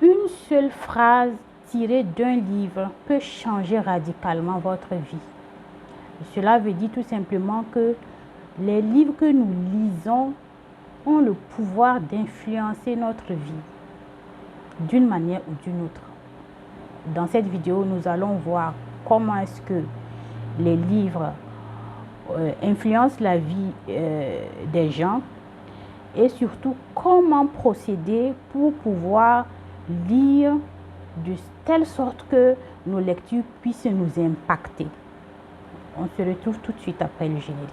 Une seule phrase tirée d'un livre peut changer radicalement votre vie. Cela veut dire tout simplement que les livres que nous lisons ont le pouvoir d'influencer notre vie d'une manière ou d'une autre. Dans cette vidéo, nous allons voir comment est-ce que les livres influencent la vie des gens et surtout comment procéder pour pouvoir lire de telle sorte que nos lectures puissent nous impacter. On se retrouve tout de suite après le générique.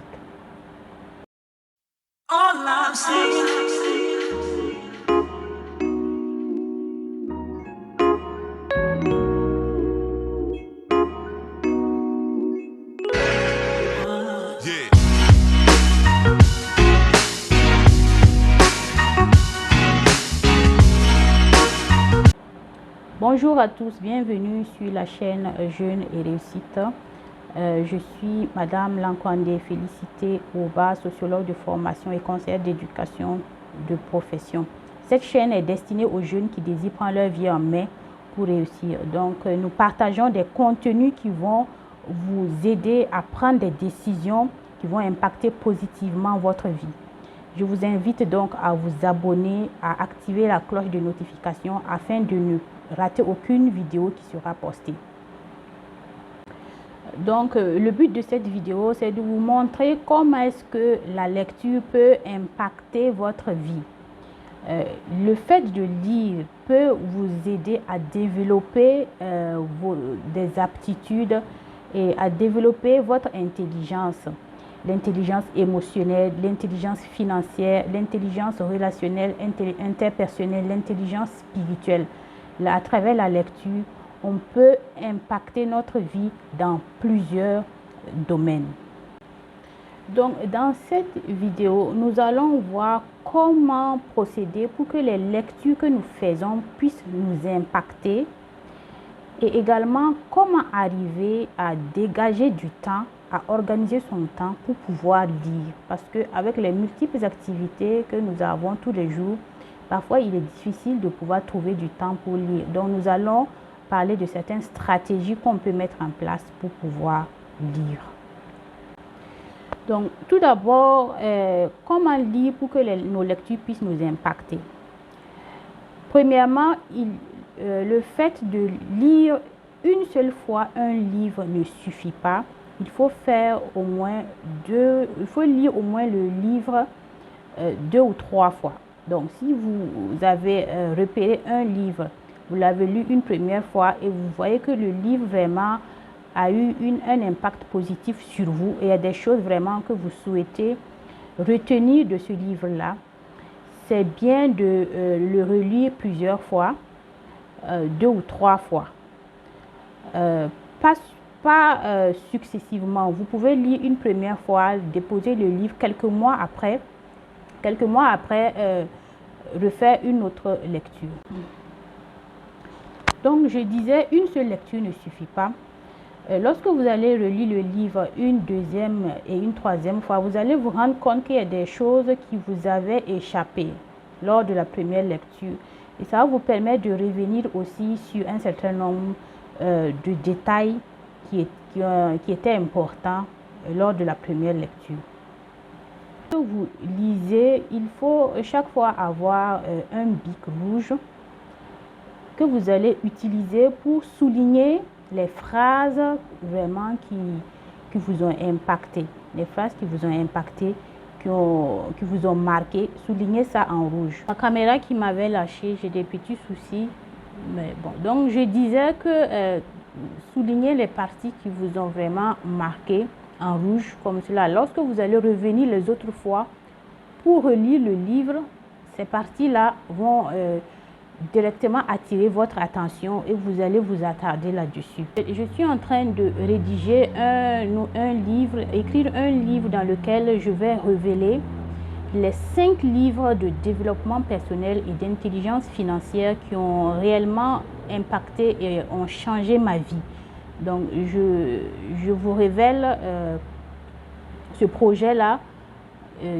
Bonjour à tous, bienvenue sur la chaîne Jeunes et Réussite. Je suis Madame Lankwande Félicité Ouba, sociologue de formation et conseillère d'éducation de profession. Cette chaîne est destinée aux jeunes qui désirent prendre leur vie en main pour réussir. Donc, nous partageons des contenus qui vont vous aider à prendre des décisions qui vont impacter positivement votre vie. Je vous invite donc à vous abonner, à activer la cloche de notification afin de ne rater aucune vidéo qui sera postée. Donc, le but de cette vidéo, c'est de vous montrer comment est-ce que la lecture peut impacter votre vie. Le fait de lire peut vous aider à développer des aptitudes et à développer votre intelligence. L'intelligence émotionnelle, l'intelligence financière, l'intelligence relationnelle, interpersonnelle, l'intelligence spirituelle. Là, à travers la lecture, on peut impacter notre vie dans plusieurs domaines. Donc, dans cette vidéo, nous allons voir comment procéder pour que les lectures que nous faisons puissent nous impacter et également comment arriver à dégager du temps, à organiser son temps pour pouvoir lire. Parce qu'avec les multiples activités que nous avons tous les jours, parfois il est difficile de pouvoir trouver du temps pour lire. Donc nous allons parler de certaines stratégies qu'on peut mettre en place pour pouvoir lire. Donc tout d'abord, comment lire pour que nos lectures puissent nous impacter? Premièrement, le fait de lire une seule fois un livre ne suffit pas. Il faut faire au moins lire au moins le livre 2 ou 3 fois. Donc, si vous avez repéré un livre, vous l'avez lu une première fois et vous voyez que le livre vraiment a eu un impact positif sur vous et il y a des choses vraiment que vous souhaitez retenir de ce livre-là, c'est bien de le relire plusieurs fois, 2 ou 3 fois. Pas successivement. Vous pouvez lire une première fois, déposer le livre quelques mois après, refaire une autre lecture. Donc, je disais, une seule lecture ne suffit pas. Lorsque vous allez relire le livre une deuxième et une troisième fois, vous allez vous rendre compte qu'il y a des choses qui vous avaient échappé lors de la première lecture. Et ça va vous permettre de revenir aussi sur un certain nombre de détails qui étaient importants lors de la première lecture. Quand vous lisez, il faut chaque fois avoir un bic rouge que vous allez utiliser pour souligner les phrases vraiment qui vous ont impacté. Les phrases qui vous ont impacté, qui vous ont marqué, soulignez ça en rouge. La caméra qui m'avait lâché, j'ai des petits soucis. Mais bon, donc je disais que soulignez les parties qui vous ont vraiment marqué en rouge comme cela. Lorsque vous allez revenir les autres fois pour relire le livre, ces parties-là vont directement attirer votre attention et vous allez vous attarder là-dessus. Je suis en train de rédiger écrire un livre dans lequel je vais révéler les 5 livres de développement personnel et d'intelligence financière qui ont réellement impacté et ont changé ma vie. Donc, je vous révèle ce projet-là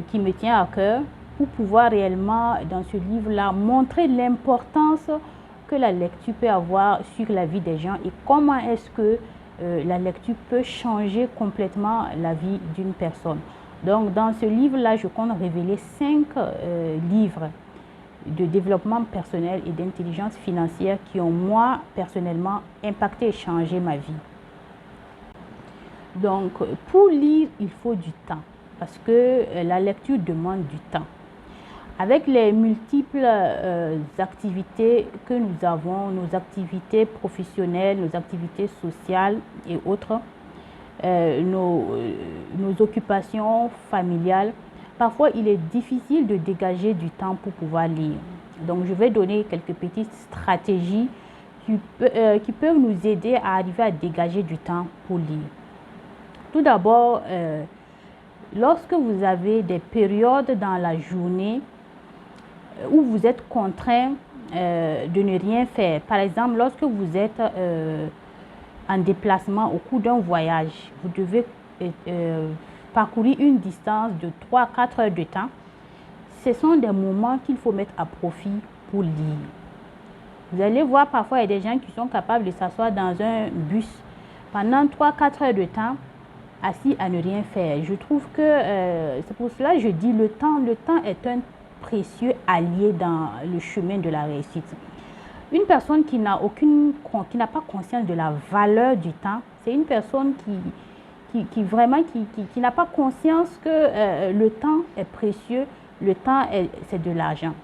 qui me tient à cœur pour pouvoir réellement, dans ce livre-là, montrer l'importance que la lecture peut avoir sur la vie des gens et comment est-ce que la lecture peut changer complètement la vie d'une personne. Donc, dans ce livre-là, je compte révéler 5 livres de développement personnel et d'intelligence financière qui ont, moi, personnellement, impacté et changé ma vie. Donc, pour lire, il faut du temps parce que la lecture demande du temps. Avec les multiples activités que nous avons, nos activités professionnelles, nos activités sociales et autres, nos occupations familiales, parfois il est difficile de dégager du temps pour pouvoir lire. Donc, je vais donner quelques petites stratégies qui peuvent nous aider à arriver à dégager du temps pour lire. Tout d'abord, lorsque vous avez des périodes dans la journée où vous êtes contraint de ne rien faire, par exemple, lorsque vous êtes en déplacement au cours d'un voyage, vous devez parcourir une distance de 3-4 heures de temps, ce sont des moments qu'il faut mettre à profit pour lire. Vous allez voir, parfois, il y a des gens qui sont capables de s'asseoir dans un bus pendant 3-4 heures de temps, assis à ne rien faire. Je trouve que c'est pour cela que je dis le temps est un précieux allié dans le chemin de la réussite. Une personne qui n'a pas conscience de la valeur du temps, c'est une personne qui n'a pas conscience que le temps est précieux, le temps c'est de l'argent.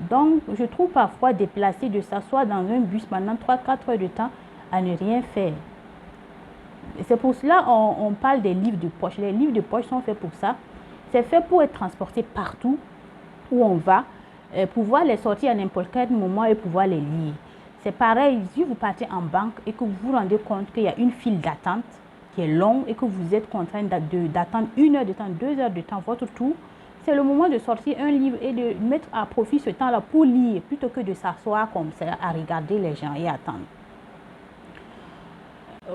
Donc, je trouve parfois déplacé de s'asseoir dans un bus pendant 3-4 heures de temps à ne rien faire. C'est pour cela qu'on parle des livres de poche. Les livres de poche sont faits pour ça. C'est fait pour être transporté partout où on va, pouvoir les sortir à n'importe quel moment et pouvoir les lire. C'est pareil, si vous partez en banque et que vous vous rendez compte qu'il y a une file d'attente qui est longue et que vous êtes contraint d'attendre 1 heure de temps, 2 heures de temps, votre tour, c'est le moment de sortir un livre et de mettre à profit ce temps-là pour lire plutôt que de s'asseoir comme ça à regarder les gens et attendre.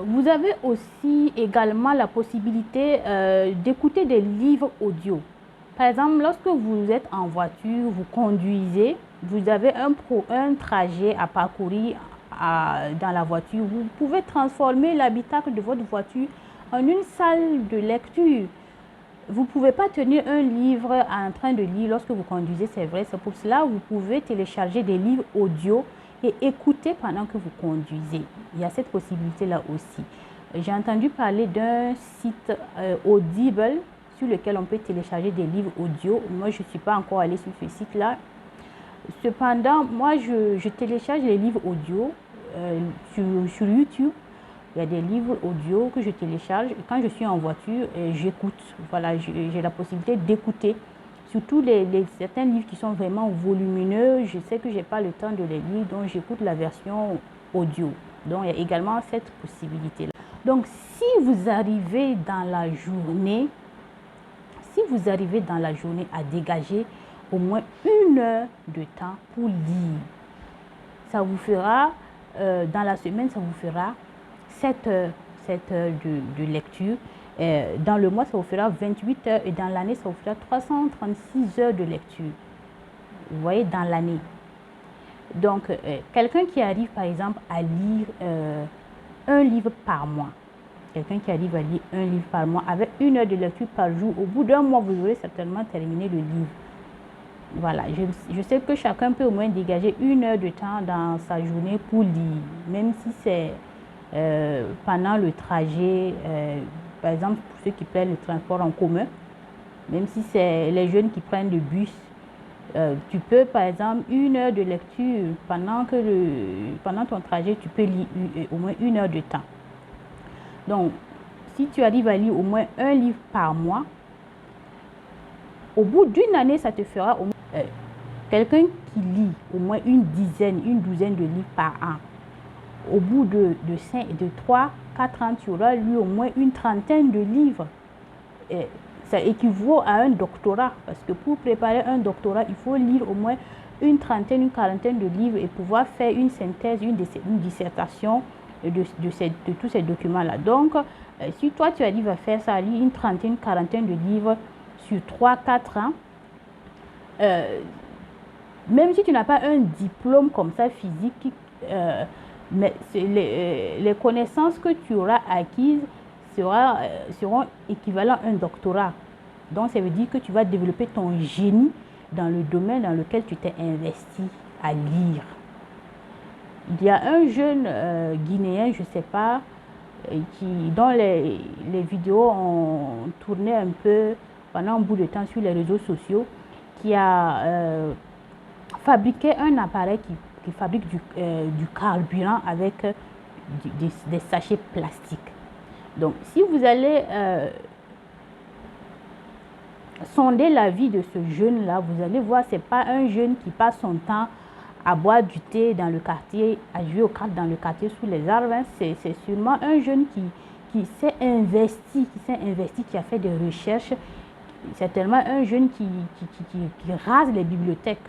Vous avez aussi également la possibilité d'écouter des livres audio. Par exemple, lorsque vous êtes en voiture, vous conduisez, vous avez un trajet à parcourir dans la voiture, vous pouvez transformer l'habitacle de votre voiture en une salle de lecture. Vous ne pouvez pas tenir un livre en train de lire lorsque vous conduisez, c'est vrai. C'est pour cela que vous pouvez télécharger des livres audio et écouter pendant que vous conduisez. Il y a cette possibilité-là aussi. J'ai entendu parler d'un site Audible sur lequel on peut télécharger des livres audio. Moi, je ne suis pas encore allée sur ce site-là. Cependant, moi, je télécharge les livres audio sur YouTube. Il y a des livres audio que je télécharge. Et quand je suis en voiture, j'écoute. Voilà, j'ai la possibilité d'écouter. Surtout certains livres qui sont vraiment volumineux. Je sais que je n'ai pas le temps de les lire, donc j'écoute la version audio. Donc, il y a également cette possibilité-là. Donc, si vous arrivez dans la journée à dégager au moins 1 heure de temps pour lire, ça vous fera, dans la semaine, ça vous fera 7 heures de lecture. Dans le mois, ça vous fera 28 heures et dans l'année, ça vous fera 336 heures de lecture. Vous voyez, dans l'année. Donc, quelqu'un qui arrive, par exemple, à lire un livre par mois, quelqu'un qui arrive à lire un livre par mois avec 1 heure de lecture par jour, au bout d'1 mois, vous aurez certainement terminé le livre. Voilà, je sais que chacun peut au moins dégager 1 heure de temps dans sa journée pour lire, même si c'est pendant le trajet, par exemple pour ceux qui prennent le transport en commun, même si c'est les jeunes qui prennent le bus, tu peux par exemple 1 heure de lecture pendant ton trajet, tu peux lire au moins 1 heure de temps. Donc, si tu arrives à lire au moins un livre par mois, au bout d'une année, ça te fera au moins quelqu'un qui lit au moins une douzaine de livres par an. Au bout de 3-4 ans, tu auras lu au moins une trentaine de livres. Et ça équivaut à un doctorat, parce que pour préparer un doctorat, il faut lire au moins une quarantaine de livres et pouvoir faire une synthèse, une dissertation de tous ces documents-là. Donc, si toi, tu arrives à faire ça, lire une quarantaine de livres sur 3-4 ans, même si tu n'as pas un diplôme comme ça physique mais les connaissances que tu auras acquises seront équivalentes à un doctorat. Donc, ça veut dire que tu vas développer ton génie dans le domaine dans lequel tu t'es investi à lire. Il y a un jeune Guinéen, je ne sais pas, dont les vidéos ont tourné un peu pendant un bout de temps sur les réseaux sociaux, qui a fabriqué un appareil qui fabrique du carburant avec des sachets plastiques. Donc, si vous allez sonder la vie de ce jeune-là, vous allez voir, ce n'est pas un jeune qui passe son temps à boire du thé dans le quartier, à jouer aux cartes dans le quartier sous les arbres. Hein. C'est sûrement un jeune qui s'est investi, qui a fait des recherches. C'est tellement un jeune qui rase les bibliothèques,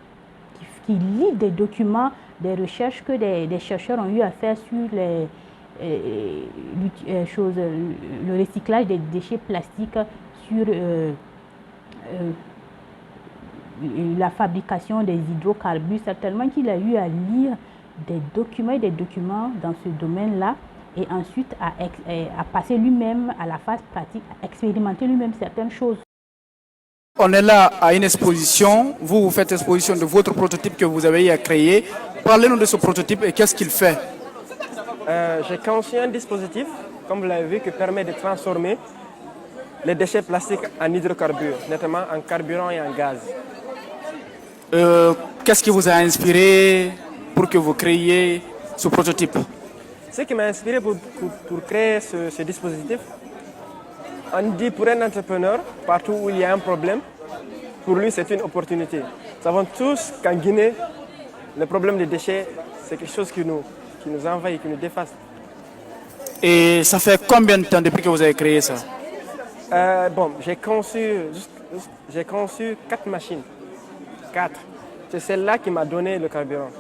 qui lit des documents, des recherches que des chercheurs ont eu à faire sur le recyclage des déchets plastiques, sur la fabrication des hydrocarbures. Certainement qu'il a eu à lire des documents dans ce domaine-là et ensuite à passer lui-même à la phase pratique, à expérimenter lui-même certaines choses. On est là à une exposition. Vous faites exposition de votre prototype que vous avez créé. Parlez-nous de ce prototype et qu'est-ce qu'il fait? J'ai conçu un dispositif, comme vous l'avez vu, qui permet de transformer les déchets plastiques en hydrocarbures, notamment en carburant et en gaz. Qu'est-ce qui vous a inspiré pour que vous créiez ce prototype? Ce qui m'a inspiré pour créer ce dispositif, on dit pour un entrepreneur, partout où il y a un problème, pour lui c'est une opportunité. Nous savons tous qu'en Guinée, le problème des déchets, c'est quelque chose qui nous envahit, qui nous dépasse. Et ça fait combien de temps depuis que vous avez créé ça? J'ai conçu 4 machines. 4. C'est celle-là qui m'a donné le carburant.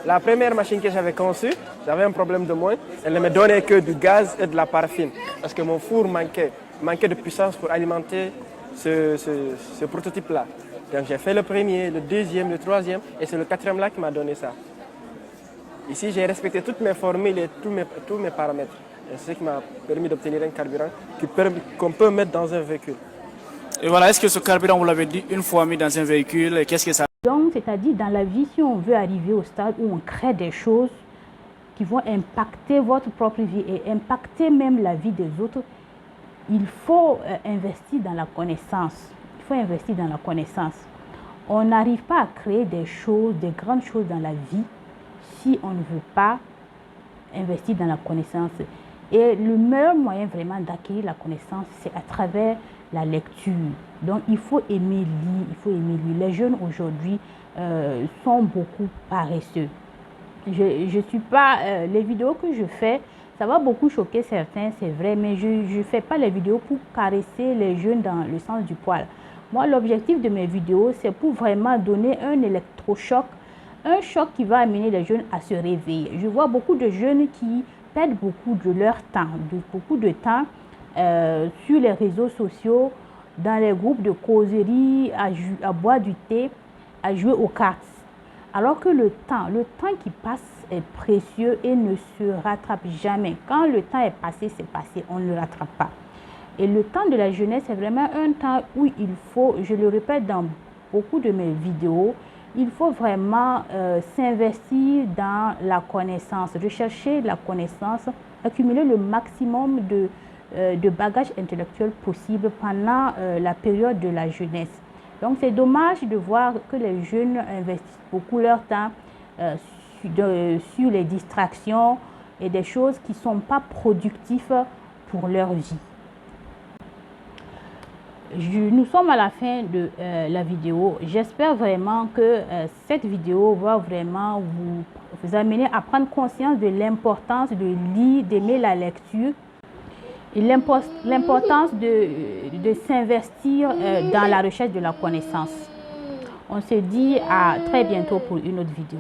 La première machine que j'avais conçue, j'avais un problème de moins. Elle ne me donnait que du gaz et de la paraffine. Parce que mon four manquait de puissance pour alimenter ce prototype-là. Donc j'ai fait le premier, le deuxième, le troisième, et c'est le quatrième-là qui m'a donné ça. Ici, j'ai respecté toutes mes formules et tous mes paramètres. Et c'est ce qui m'a permis d'obtenir un carburant qu'on peut mettre dans un véhicule. Et voilà, est-ce que ce carburant, vous l'avez dit, une fois mis dans un véhicule, qu'est-ce que ça... Donc, c'est-à-dire dans la vie, si on veut arriver au stade où on crée des choses qui vont impacter votre propre vie et impacter même la vie des autres, il faut investir dans la connaissance. Il faut investir dans la connaissance. On n'arrive pas à créer des choses, des grandes choses dans la vie si on ne veut pas investir dans la connaissance. Et le meilleur moyen vraiment d'acquérir la connaissance, c'est à travers la lecture. Donc, il faut aimer lire. Les jeunes aujourd'hui sont beaucoup paresseux. Je suis pas... les vidéos que je fais, ça va beaucoup choquer certains, c'est vrai, mais je ne fais pas les vidéos pour caresser les jeunes dans le sens du poil. Moi, l'objectif de mes vidéos, c'est pour vraiment donner un électrochoc, un choc qui va amener les jeunes à se réveiller. Je vois beaucoup de jeunes qui perdent beaucoup de leur temps, sur les réseaux sociaux, dans les groupes de causerie, à boire du thé, à jouer aux cartes. Alors que le temps qui passe est précieux et ne se rattrape jamais. Quand le temps est passé, c'est passé, on ne le rattrape pas. Et le temps de la jeunesse, c'est vraiment un temps où il faut, je le répète dans beaucoup de mes vidéos, il faut vraiment s'investir dans la connaissance, rechercher la connaissance, accumuler le maximum de bagages intellectuels possible pendant la période de la jeunesse. Donc, c'est dommage de voir que les jeunes investissent beaucoup leur temps sur les distractions et des choses qui ne sont pas productives pour leur vie. Nous sommes à la fin de la vidéo. J'espère vraiment que cette vidéo va vraiment vous amener à prendre conscience de l'importance de lire, d'aimer la lecture et l'importance de s'investir dans la recherche de la connaissance. On se dit à très bientôt pour une autre vidéo.